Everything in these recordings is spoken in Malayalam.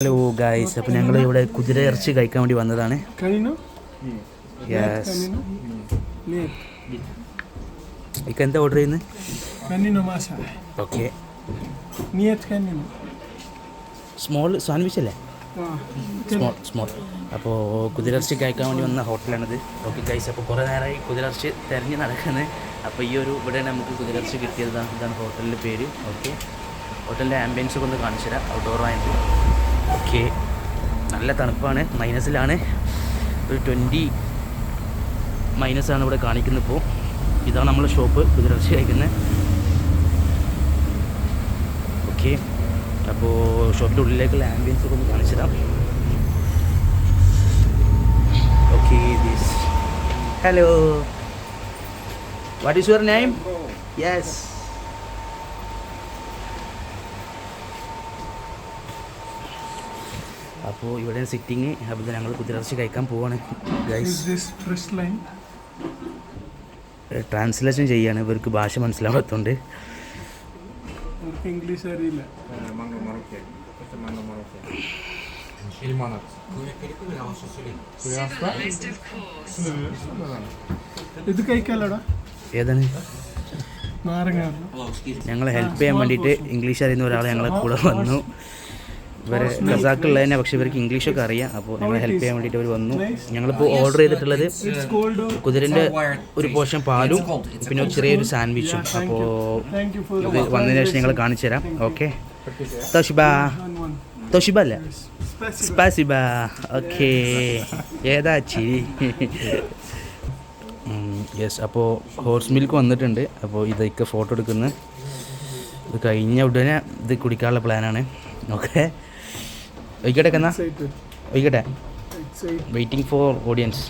ഹലോ ഗായ്സ്, അപ്പോൾ ഞങ്ങൾ ഇവിടെ കുതിര ഇറച്ചി കഴിക്കാൻ വേണ്ടി വന്നതാണ്. ഇക്ക എന്താ ഓർഡർ ചെയ്യുന്നത്? ഓക്കെ, സ്മോൾ സാൻഡ്വിച്ച് അല്ലേ? സ്മോൾ. അപ്പോൾ കുതിരയിറച്ചി കഴിക്കാൻ വേണ്ടി വന്ന ഹോട്ടലാണിത്. ഓക്കെ ഗൈസ്, അപ്പോൾ കുറേ നേരമായി കുതിരയിറച്ചി തിരഞ്ഞ് നടക്കുന്നത്. അപ്പോൾ ഈ ഒരു ഇവിടെയാണ് നമുക്ക് കുതിരയിറച്ചി കിട്ടിയതാണ്. ഇതാണ് ഹോട്ടലിൻ്റെ പേര്. ഓക്കെ, ഹോട്ടലിൻ്റെ ആംബിയൻസ് ഒക്കെ ഒന്ന് കാണിച്ചു തരാം. ഔട്ട്ഡോറായിട്ട്. ഓക്കെ, നല്ല തണുപ്പാണ്, മൈനസിലാണ്. ഒരു 20 മൈനസാണ് ഇവിടെ കാണിക്കുന്നത്. ഇപ്പോൾ ഇതാണ് നമ്മളെ ഷോപ്പ്, കുതിരയിറച്ചി കഴിക്കുന്നത്. ഓക്കെ, അപ്പോൾ ഷോപ്പിൻ്റെ ഉള്ളിലേക്കുള്ള ആംബിയൻസ് ഒക്കെ ഒന്ന് കാണിച്ചു തരാം. Okay, this hello, what is your name? Yes, അപ്പോൾ ഇവിടെ സിറ്റിങ്. അപ്പോൾ ഞങ്ങൾ കുതിരയിറച്ചി കഴിക്കാൻ പോവാണ് ഗൈസ്. ട്രാൻസ്ലേഷൻ ചെയ്യാണ്, ഇവർക്ക് ഭാഷ മനസ്സിലാവാത്തതുകൊണ്ട്. ഇംഗ്ലീഷ് അറിയില്ല. ഇത് കഴിക്കാലോടാ. ഏതാണ്? നാരങ്ങ. ഞങ്ങളെ ഹെൽപ്പ് ചെയ്യാൻ വേണ്ടിയിട്ട് ഇംഗ്ലീഷ് അറിയുന്ന ഒരാൾ ഞങ്ങളെ കൂടെ വന്നു. ഇവർ ഖസാക്കുള്ളത് തന്നെ, പക്ഷേ ഇവർക്ക് ഇംഗ്ലീഷൊക്കെ അറിയാം. അപ്പോൾ ഞങ്ങളെ ഹെൽപ്പ് ചെയ്യാൻ വേണ്ടിയിട്ട് അവർ വന്നു. ഞങ്ങളിപ്പോൾ ഓർഡർ ചെയ്തിട്ടുള്ളത് കുതിരൻ്റെ ഒരു പോർഷൻ പാലും പിന്നെ ഒരു ചെറിയൊരു സാൻഡ്വിച്ചും. അപ്പോൾ ഇത് വന്നതിന് ശേഷം ഞങ്ങൾ കാണിച്ചു തരാം. ഓക്കെ, തോഷിബ അല്ലേ? സ്പാസിബ. ഓക്കെ, ഏതാ ചിരി? യെസ്, അപ്പോൾ ഹോർസ് മിൽക്ക് വന്നിട്ടുണ്ട്. അപ്പോൾ ഇതൊക്കെ ഫോട്ടോ എടുക്കുന്നത്. ഇത് കഴിഞ്ഞ ഉടനെ ഇത് കുടിക്കാനുള്ള പ്ലാനാണ്. ഓക്കെ, ഒഴിക്കട്ടെ എന്നാ, ഒഴിക്കട്ടെ. Waiting for audience.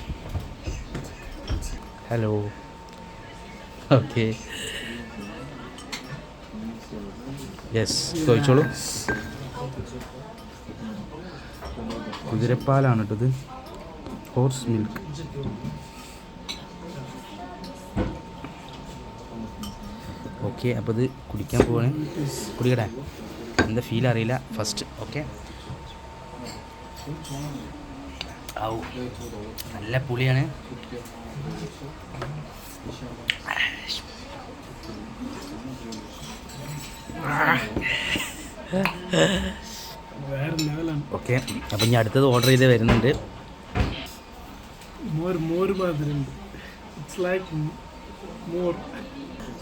Hello. Okay, yes, ചോദിച്ചോളൂ. കുതിരപ്പാലാണ് കേട്ടത്, ഹോർസ് മിൽക്ക്. ഓക്കെ, അപ്പോൾ ഇത് കുടിക്കാൻ പോവാണ്. കുടിക്കട്ടെ, എന്താ ഫീൽ അറിയില്ല ഫസ്റ്റ്. ഓക്കെ, ഔ, നല്ല പുളിയാണ്. ഓക്കെ, അപ്പം ഇനി അടുത്തത് ഓർഡർ ചെയ്ത് വരുന്നുണ്ട്.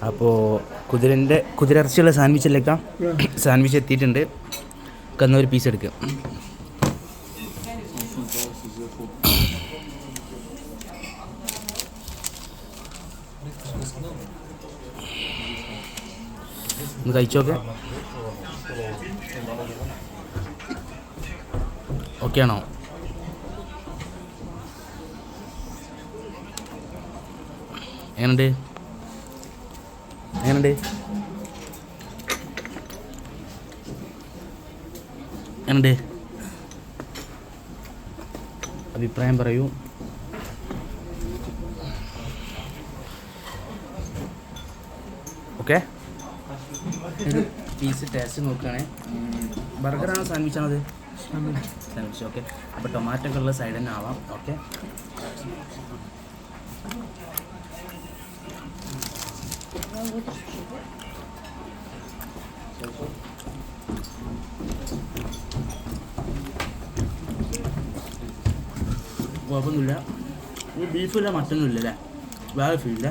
അപ്പോൾ കുതിരയിറച്ചിയുള്ള സാൻഡ്വിച്ചിലേക്കാം. സാൻഡ്വിച്ച് എത്തിയിട്ടുണ്ട്. കന്ന ഒരു പീസ് എടുക്കുക. ഒന്ന് കഴിച്ചോക്കെ. ഓക്കെ ആണോ? എങ്ങനെയുണ്ട്? എങ്ങനെയുണ്ട്? എങ്ങനെയുണ്ട്? അഭിപ്രായം പറയൂ. ഓക്കെ, ഇത് പീസ് ടേസ്റ്റ് നോക്കുകയാണെ. ബർഗറാണോ സാൻഡ്വിച്ചാണോ? അത് സാൻഡ്വിച്ച്. ഓക്കെ, അപ്പോൾ ടൊമാറ്റോ ഒക്കെ ഉള്ള സൈഡ് തന്നെ ആവാം. ഓക്കെ, കുഴപ്പമൊന്നുമില്ല. ഇത് ബീഫില്ല, മട്ടനും ഇല്ല അല്ലേ? വേറെ ഫീലില്ല.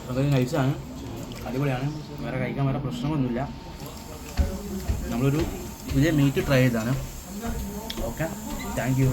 വളരെ നൈസാണ്, അടിപൊളിയാണ്. വേറെ കഴിക്കാൻ വേറെ പ്രശ്നമൊന്നുമില്ല. നമ്മളൊരു പുതിയ മീറ്റ് ട്രൈ ചെയ്താണ്. Okay, thank you.